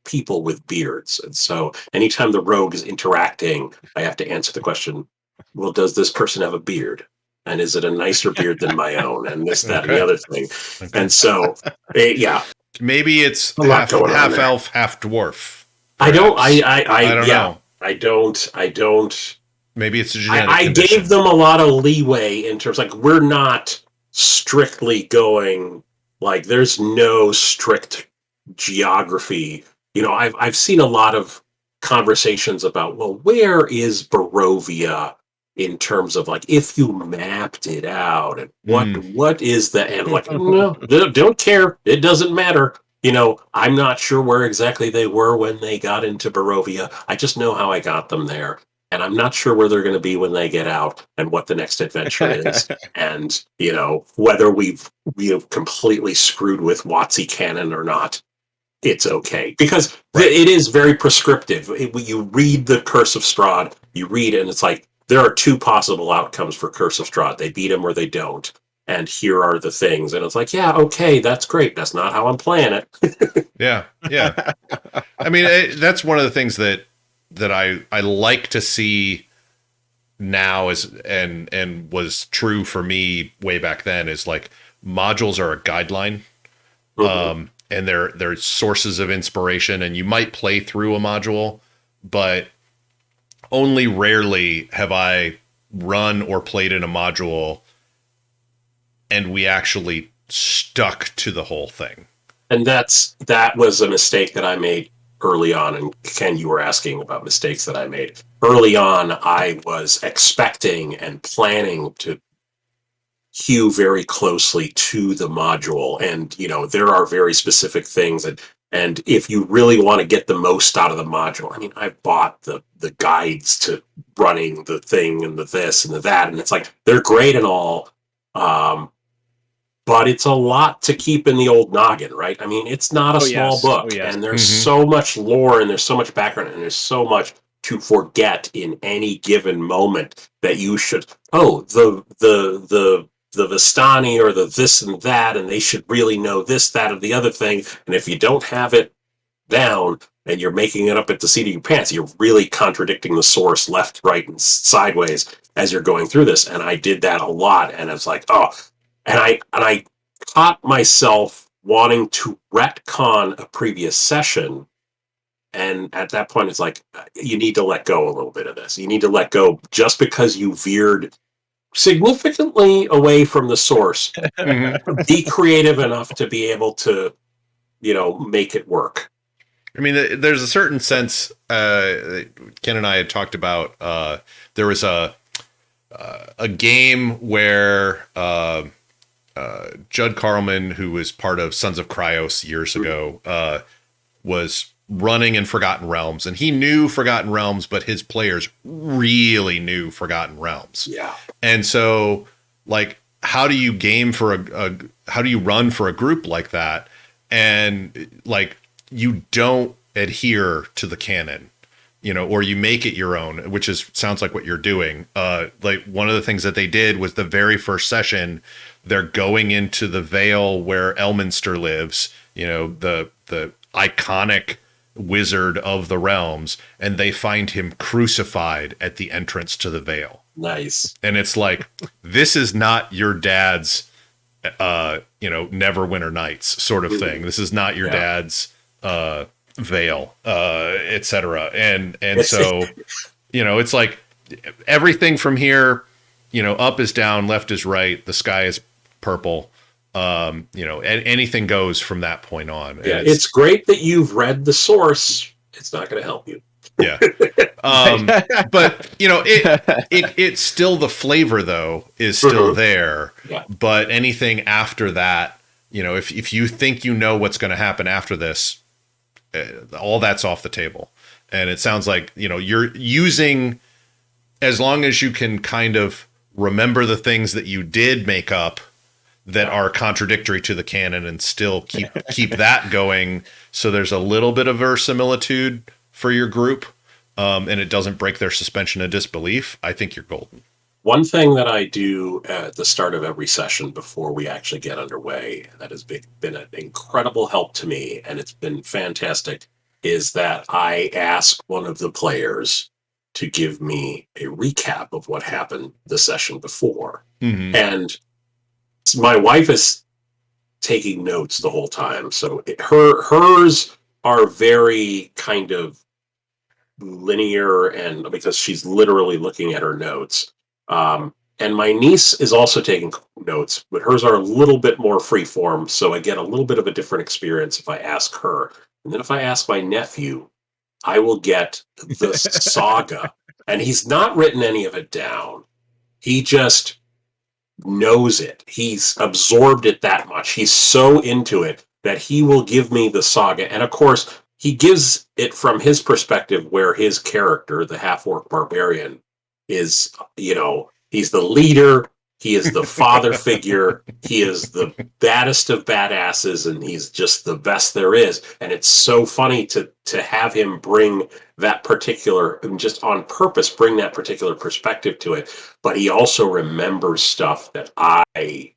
people with beards. And so anytime the rogue is interacting, I have to answer the question, well, does this person have a beard? And is it a nicer beard than my own? And this, that, and the other thing. Okay. And so, yeah. Maybe it's half elf, half dwarf. Perhaps. I don't know. I don't. Maybe it's a genetic I condition. gave them a lot of leeway in terms, like, we're not strictly going, like, there's no strict geography. I've seen a lot of conversations about, well, where is Barovia in terms of, like, if you mapped it out, and what is the, and like, no, don't care, it doesn't matter. I'm not sure where exactly they were when they got into Barovia. I just know how I got them there, and I'm not sure where they're going to be when they get out, and what the next adventure is, and whether we have completely screwed with WotC canon or not. It's okay, because it is very prescriptive. You read the Curse of Strahd, you read it, and it's like, there are two possible outcomes for Curse of Strahd. They beat him or they don't. And here are the things. And it's like, yeah, okay, that's great. That's not how I'm playing it. Yeah. I mean, that's one of the things that I like to see now and was true for me way back then, is like, modules are a guideline. Mm-hmm. And they're sources of inspiration, and you might play through a module, but only rarely have I run or played in a module and we actually stuck to the whole thing. And that was a mistake that I made early on. And Ken, you were asking about mistakes that I made. Early on, I was expecting and planning to hew very closely to the module, and there are very specific things, and if you really want to get the most out of the module, I mean, I bought the guides to running the thing and the this and the that, and it's like, they're great and all, but it's a lot to keep in the old noggin, right? I mean, it's not a small book, and there's so much lore, and there's so much background, and there's so much to forget in any given moment that you should, the Vistani or the this and that, and they should really know this, that, or the other thing. And if you don't have it down and you're making it up at the seat of your pants, you're really contradicting the source left, right, and sideways as you're going through this. And I did that a lot, and it's like, and I caught myself wanting to retcon a previous session. And at that point, it's like, you need to let go a little bit of this. You need to let go, just because you veered significantly away from the source. Be creative enough to be able to, make it work. I mean, there's a certain sense. Ken and I had talked about. There was a game where Judd Carlman, who was part of Sons of Kryos years ago, was running in Forgotten Realms, and he knew Forgotten Realms, but his players really knew Forgotten Realms. Yeah. And so, like, how do you game for how do you run for a group like that? And like, you don't adhere to the canon, or you make it your own, which sounds like what you're doing. Like, one of the things that they did was, the very first session, they're going into the Vale where Elminster lives, the iconic wizard of the realms, and they find him crucified at the entrance to the Vale. Nice. And it's like, this is not your dad's, Neverwinter Nights sort of thing. This is not your dad's Vale, etc. And so, it's like everything from here, up is down, left is right, the sky is purple. Anything goes from that point on. Yeah, it's great that you've read the source. It's not going to help you. Yeah. But it's still, the flavor though is still there. Yeah. But anything after that, if you think what's going to happen after this, all that's off the table. And it sounds like, you're using, as long as you can kind of remember the things that you did make up that are contradictory to the canon and still keep that going. So there's a little bit of verisimilitude for your group, and it doesn't break their suspension of disbelief. I think you're golden. One thing that I do at the start of every session before we actually get underway, that has been an incredible help to me, and it's been fantastic, is that I ask one of the players to give me a recap of what happened the session before. Mm-hmm. And my wife is taking notes the whole time. So hers are very kind of linear, and because she's literally looking at her notes. And my niece is also taking notes, but hers are a little bit more freeform. So I get a little bit of a different experience if I ask her. And then if I ask my nephew, I will get the saga. And he's not written any of it down. He just knows it. He's absorbed it that much. He's so into it that he will give me the saga. And of course, he gives it from his perspective, where his character, the half-orc barbarian, is, he's the leader, he is the father figure, he is the baddest of badasses, and he's just the best there is. And it's so funny to have him bring that particular, just on purpose, bring that particular perspective to it. But he also remembers stuff that I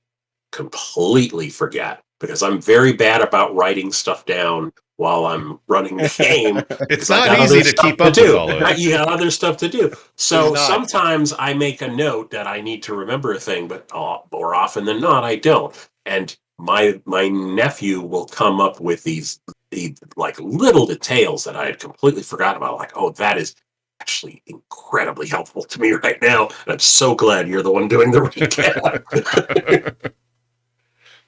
completely forget, because I'm very bad about writing stuff down while I'm running the game. It's not easy to keep up with all of it. You got other stuff to do. So sometimes I make a note that I need to remember a thing, but more often than not, I don't. And my nephew will come up with these like little details that I had completely forgotten about. Like, oh, that is actually incredibly helpful to me right now. And I'm so glad you're the one doing the recap.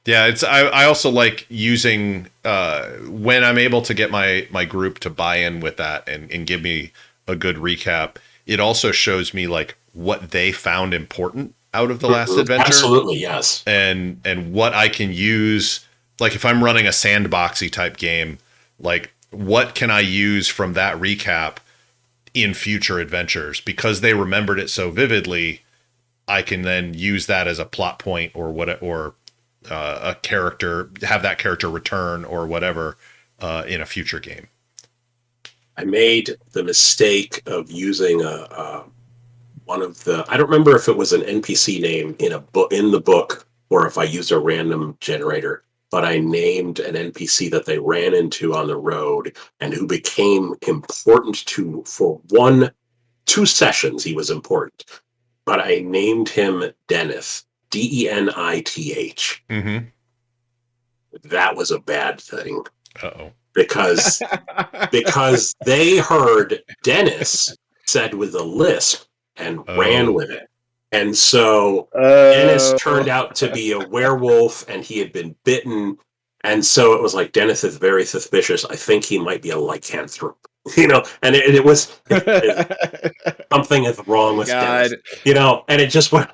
Yeah, I also like using when I'm able to get my group to buy in with that and give me a good recap. It also shows me like what they found important out of the last adventure. Absolutely, yes. And what I can use, like if I'm running a sandboxy type game, like what can I use from that recap in future adventures? Because they remembered it so vividly, I can then use that as a plot point or a character, have that character return or whatever in a future game. I made the mistake of using one of the, I don't remember if it was an NPC name in the book or if I used a random generator, but I named an NPC that they ran into on the road and who became important for 2 sessions. He was important, but I named him Denith. Denith. Mm-hmm. That was a bad thing. Uh-oh. Because they heard Dennis said with a lisp and ran with it. And so Dennis turned out to be a werewolf and he had been bitten. And so it was like, Dennis is very suspicious. I think he might be a lycanthrope. And it was something is wrong with Dennis. And it just went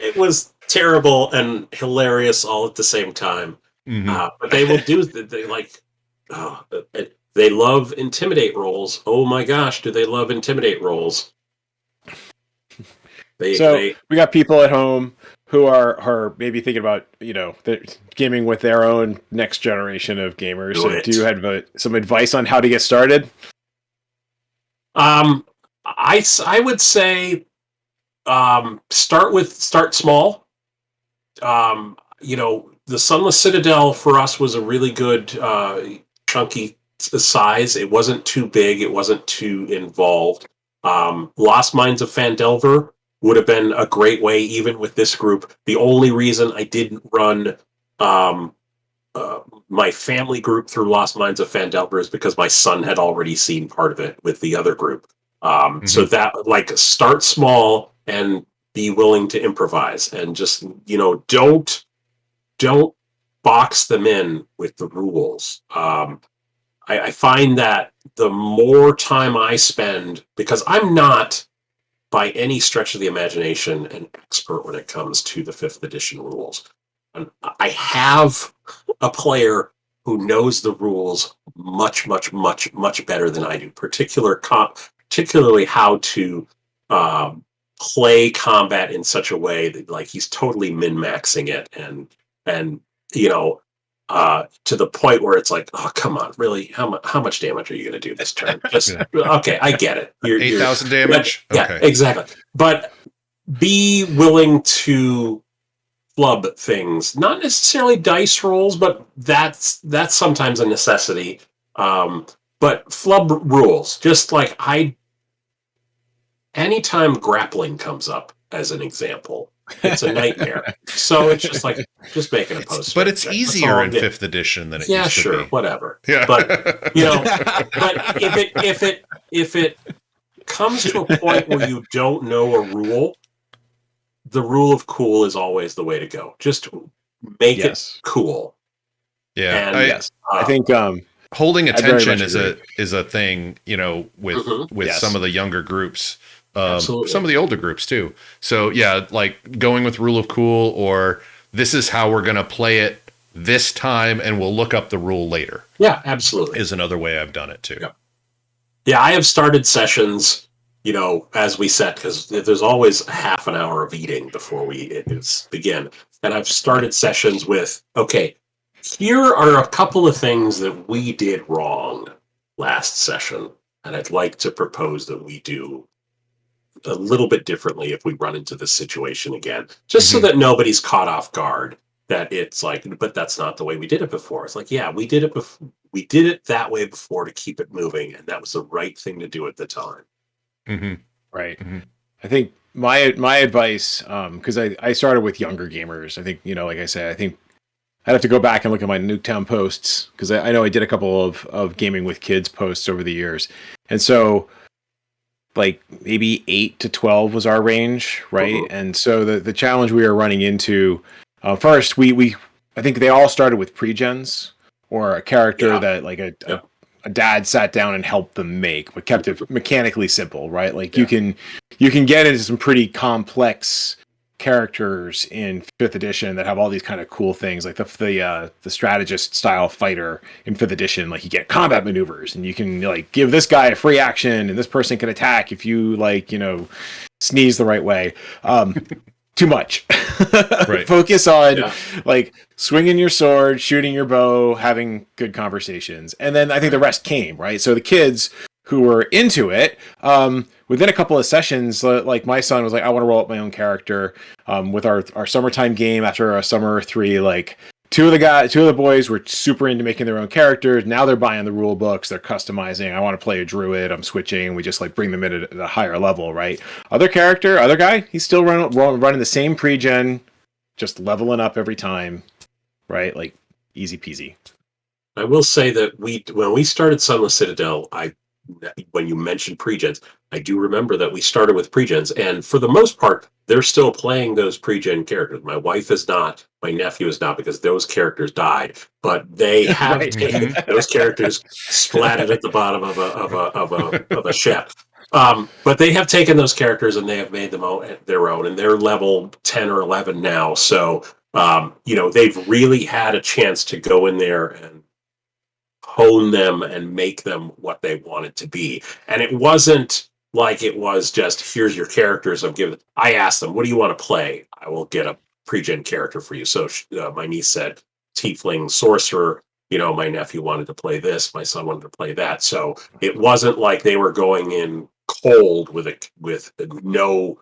it was terrible and hilarious all at the same time. Mm-hmm. But they will do, they love intimidate rolls. Oh my gosh, do they love intimidate rolls? We got people at home who are maybe thinking about, gaming with their own next generation of gamers. So do you have some advice on how to get started? I would say, start small. The Sunless Citadel for us was a really good chunky size. It wasn't too big. It wasn't too involved. Lost Mines of Phandelver would have been a great way, even with this group. The only reason I didn't run my family group through Lost Mines of Phandelver is because my son had already seen part of it with the other group. So that, like, start small and be willing to improvise, and just, don't box them in with the rules. I find that the more time I spend, because I'm not by any stretch of the imagination an expert when it comes to the 5th edition rules. And I have a player who knows the rules much, much, much, much better than I do, particularly how to play combat in such a way that, like, he's totally min-maxing it, and to the point where it's like, oh, come on, really? How much damage are you going to do this turn? Just okay, I get it. 8,000 damage. Yeah, exactly. But be willing to flub things, not necessarily dice rolls, but that's sometimes a necessity. But flub rules, just like anytime grappling comes up as an example, it's a nightmare. So it's just like, just make it a post. But it's easier in 5th edition than it used to be. Yeah, sure, whatever. Yeah. But but if it comes to a point where you don't know a rule, the rule of cool is always the way to go. Just make it cool. Yeah. And, I think holding attention is a thing, with some of the younger groups. Some of the older groups too. So yeah, like going with rule of cool, or this is how we're going to play it this time, and we'll look up the rule later. Yeah, absolutely. Is another way I've done it too. Yeah, I have started sessions, as we set, because there's always half an hour of eating before we begin. And I've started sessions with, okay, here are a couple of things that we did wrong last session, and I'd like to propose that we do a little bit differently if we run into this situation again, just so that nobody's caught off guard, that it's like, but that's not the way we did it before. It's like, yeah, we did it before. We did it that way before to keep it moving, and that was the right thing to do at the time. Right. I think my advice, because I started with younger gamers. I think, like I said, I think I'd have to go back and look at my Nuketown posts, because I know I did a couple of gaming with kids posts over the years. And so, like, maybe 8 to 12 was our range, right? And so the challenge we were running into, first, I think they all started with pre-gens, or a character that, like, a dad sat down and helped them make, but kept it mechanically simple, right? Like, you can get into some pretty complex characters in 5th edition that have all these kind of cool things, like the strategist style fighter in 5th edition. Like, you get combat maneuvers, and you can, like, give this guy a free action, and this person can attack if you, like, sneeze the right way. Too much. Right. Focus on like swinging your sword, shooting your bow, having good conversations, and then I think the rest came, right? So the kids who were into it, within a couple of sessions, like my son was like, I want to roll up my own character. With our summertime game, after a summer or 3, like two of the boys were super into making their own characters. Now they're buying the rule books, they're customizing. I want to play a druid, I'm switching. We just, like, bring them in at a higher level, right? Other guy, he's still running the same pre-gen, just leveling up every time, right? Like, easy peasy. I will say that when we started Sunless Citadel, when you mentioned pre-gens, I do remember that we started with pre-gens, and for the most part, they're still playing those pre-gen characters. My wife is not, my nephew is not, because those characters died, but they have taken those characters splatted at the bottom of a ship. But they have taken those characters and they have made them their own, and they're level 10 or 11 now. So, they've really had a chance to go in there and hone them and make them what they wanted to be. And it wasn't like it was just, here's your characters. I asked them, what do you want to play? I will get a pre-gen character for you. So my niece said tiefling sorcerer. My nephew wanted to play this. My son wanted to play that. So it wasn't like they were going in cold with no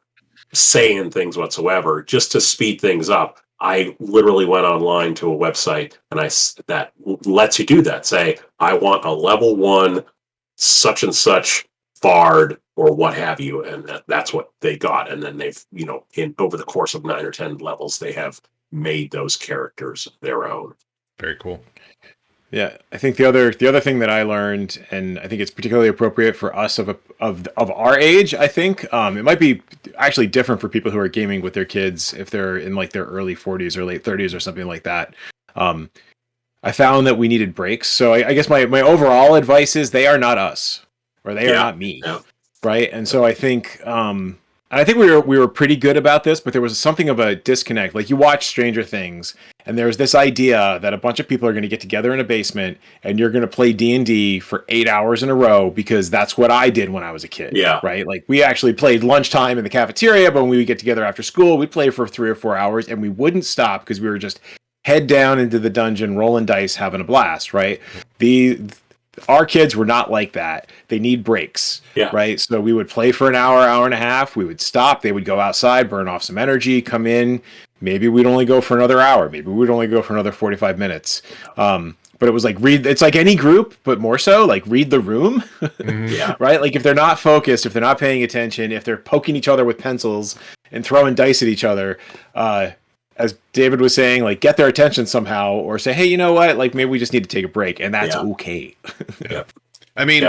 say in things whatsoever. Just to speed things up, I literally went online to a website and that lets you do that. Say, I want a level 1 such and such bard or what have you, and that's what they got. And then they've, in over the course of 9 or 10 levels, they have made those characters their own. Very cool. Yeah, I think the other thing that I learned, and I think it's particularly appropriate for us of our age. I think it might be actually different for people who are gaming with their kids if they're in like their early 40s or late 30s or something like that. I found that we needed breaks. So I guess my overall advice is they are not us, or they are not me, right? And so I think and I think we were pretty good about this, but there was something of a disconnect. Like you watch Stranger Things, and there's this idea that a bunch of people are going to get together in a basement and you're going to play D&D for 8 hours in a row because that's what I did when I was a kid. Yeah. Right. Like we actually played lunchtime in the cafeteria, but when we would get together after school, we'd play for 3 or 4 hours and we wouldn't stop because we were just head down into the dungeon, rolling dice, having a blast. Right. Our kids were not like that. They need breaks, right? So we would play for an hour, hour and a half. We would stop. They would go outside, burn off some energy, come in. Maybe we'd only go for another hour. Maybe we'd only go for another 45 minutes. But it was like it's like any group, but more so like read the room, right? Like if they're not focused, if they're not paying attention, if they're poking each other with pencils and throwing dice at each other, as David was saying, like get their attention somehow, or say, hey, you know what? Like maybe we just need to take a break, and that's okay. I mean,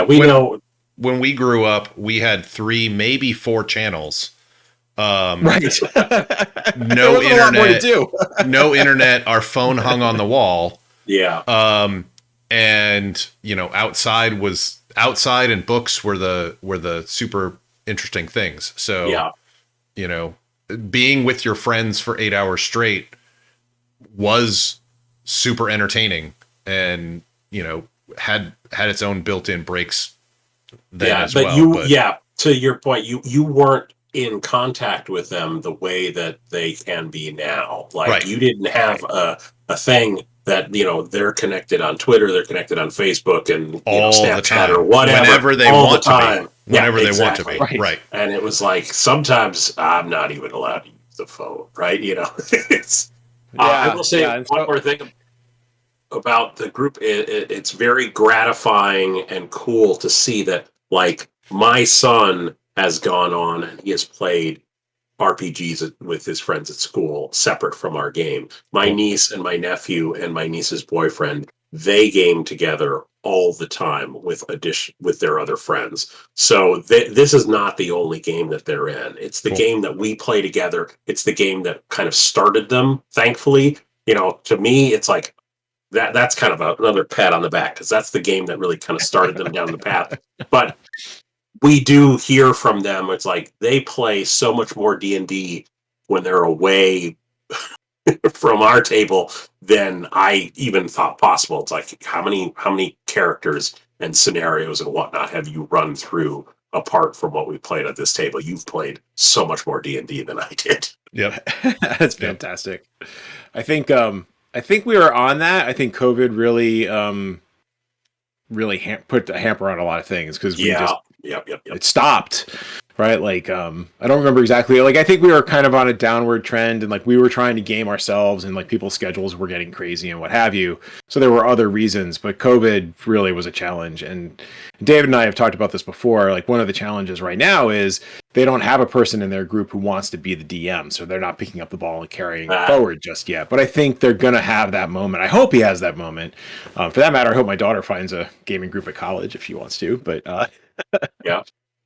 when we grew up, we had 3, maybe 4 channels. Right. No internet. No internet. Our phone hung on the wall. Yeah. And outside and books were the super interesting things. So being with your friends for 8 hours straight was super entertaining and, had its own built-in breaks then as well. To your point, you weren't in contact with them the way that they can be now. Like you didn't have a thing that, they're connected on Twitter, they're connected on Facebook and all Snapchat the time. Or whatever. Whenever they all want the time. to be. Whenever they want to be. Right. And it was like, sometimes I'm not even allowed to use the phone, right? I will say one more thing about the group. It's very gratifying and cool to see that, like, my son has gone on and he has played RPGs with his friends at school, separate from our game. My niece and my nephew and my niece's boyfriend, they game together all the time with their other friends. So this is not the only game that they're in. It's the game that we play together. It's the game that kind of started them, thankfully. To me, it's like that's kind of another pat on the back, because that's the game that really kind of started them down the path. But we do hear from them. It's like they play so much more D&D when they're away from our table than I even thought possible. It's like, how many characters and scenarios and whatnot have you run through apart from what we played at this table? You've played so much more D&D than I did. Yep. That's fantastic. I think we were on that. I think COVID really put a hamper on a lot of things, because it stopped, right? Like I don't remember exactly. Like I think we were kind of on a downward trend, and like we were trying to game ourselves, and like people's schedules were getting crazy and what have you. So there were other reasons, but COVID really was a challenge. And David and I have talked about this before. Like one of the challenges right now is they don't have a person in their group who wants to be the DM, so they're not picking up the ball and carrying it forward just yet. But I think they're going to have that moment. I hope he has that moment. For that matter, I hope my daughter finds a gaming group at college if she wants to. But yeah,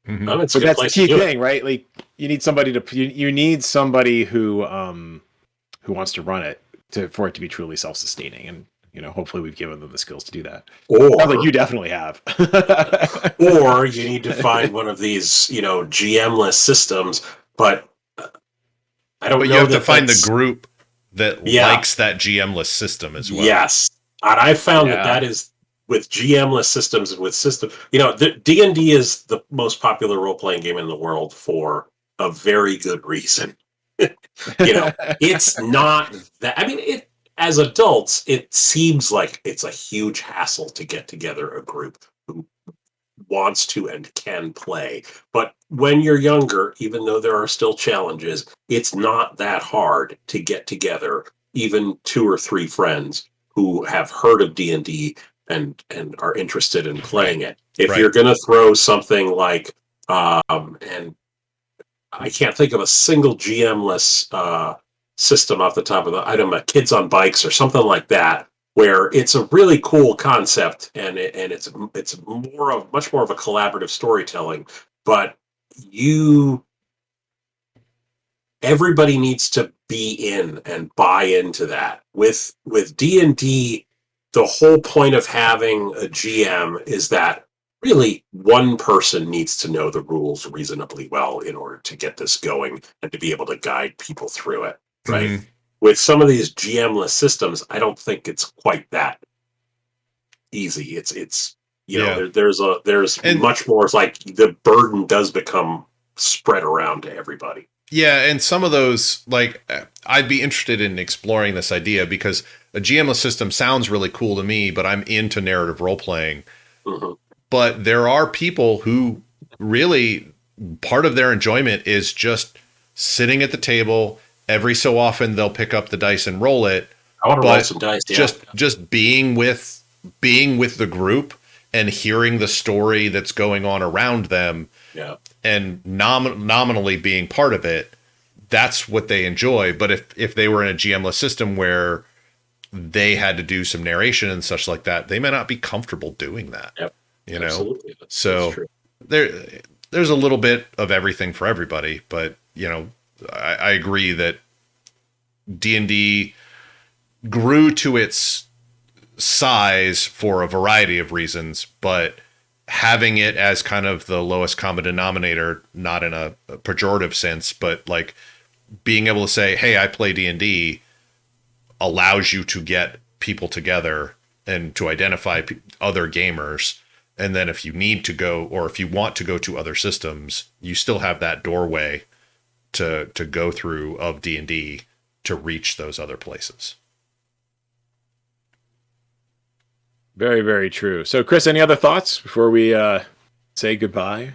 mm-hmm. But that's the key thing, right? Like you need somebody who wants to run it for it to be truly self-sustaining. And hopefully we've given them the skills to do that. Sounds like you definitely have. Or you need to find one of these, GM-less systems, but I don't know. But you have to find the group that likes that GM-less system as well. Yes. And I found that is with GM-less systems and with system, the D&D is the most popular role-playing game in the world for a very good reason. It's not that, I mean, as adults, it seems like it's a huge hassle to get together a group who wants to and can play. But when you're younger, even though there are still challenges, it's not that hard to get together, even 2 or 3 friends who have heard of D&D and are interested in playing it. If you're going to throw something like, and I can't think of a single GM-less system off the top of the item, Kids on Bikes or something like that, where it's a really cool concept and it's much more of a collaborative storytelling, but everybody needs to be in and buy into that. With D&D, the whole point of having a GM is that really one person needs to know the rules reasonably well in order to get this going and to be able to guide people through it, right? Mm-hmm. With some of these GM-less systems, I don't think it's quite that easy. It's you know, there's much more. It's like the burden does become spread around to everybody. Yeah, and some of those, like, I'd be interested in exploring this idea because a GM-less system sounds really cool to me, but I'm into narrative role-playing. Mm-hmm. But there are people who really, part of their enjoyment is just sitting at the table. Every so often they'll pick up the dice and roll it. I want to roll some dice, yeah. Just being with the group and hearing the story that's going on around them. Yeah. And nominally being part of it, that's what they enjoy. But if they were in a GM-less system where they had to do some narration and such like that, they may not be comfortable doing that. Yep. You know, absolutely. So there's a little bit of everything for everybody. But you know, I agree that D&D grew to its size for a variety of reasons, but having it as kind of the lowest common denominator, not in a pejorative sense, but like being able to say, hey, I play D&D, allows you to get people together and to identify other gamers. And then if you need to go, or if you want to go to other systems, you still have that doorway to go through of D&D to reach those other places. Very, very true. So, Kris, any other thoughts before we say goodbye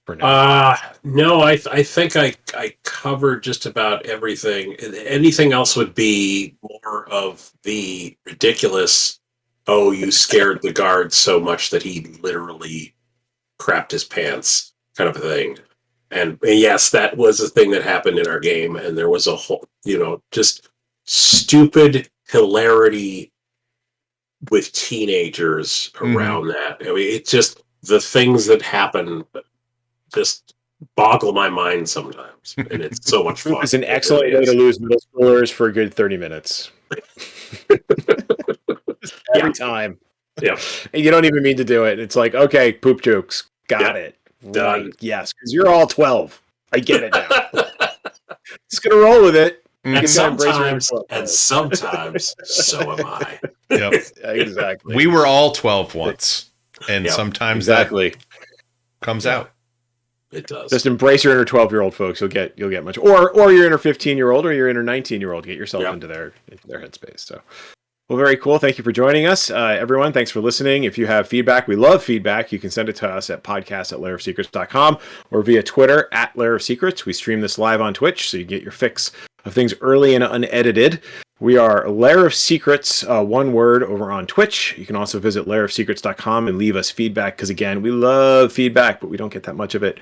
for now? No, I think I covered just about everything. Anything else would be more of the ridiculous, oh, you scared the guard so much that he literally crapped his pants kind of a thing. And yes, that was a thing that happened in our game. And there was a whole, just stupid hilarity with teenagers around that. I mean, it's just the things that happen just boggle my mind sometimes, and it's so much fun. It's an excellent way to lose middle schoolers for a good 30 minutes. Every time. Yeah. And you don't even mean to do it. It's like, okay, poop jokes. Got it. Done. Right. Yes, because you're all 12. I get it now. Just going to roll with it. And sometimes so am I. Yep. Exactly. We were all 12 once. And sometimes that comes out. It does. Just embrace your inner 12-year-old, folks. You'll get much, or your inner 15-year-old or your inner 19-year-old. Get yourself into their headspace. So, well, very cool. Thank you for joining us, everyone. Thanks for listening. If you have feedback, we love feedback. You can send it to us at podcast@lairofsecrets.com or via Twitter @lairofsecrets. We stream this live on Twitch, so you get your fix of things early and unedited. We are Lair of Secrets, one word, over on Twitch. You can also visit lairofsecrets.com and leave us feedback, because, again, we love feedback, but we don't get that much of it.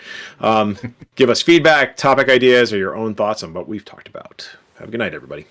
Give us feedback, topic ideas, or your own thoughts on what we've talked about. Have a good night, everybody.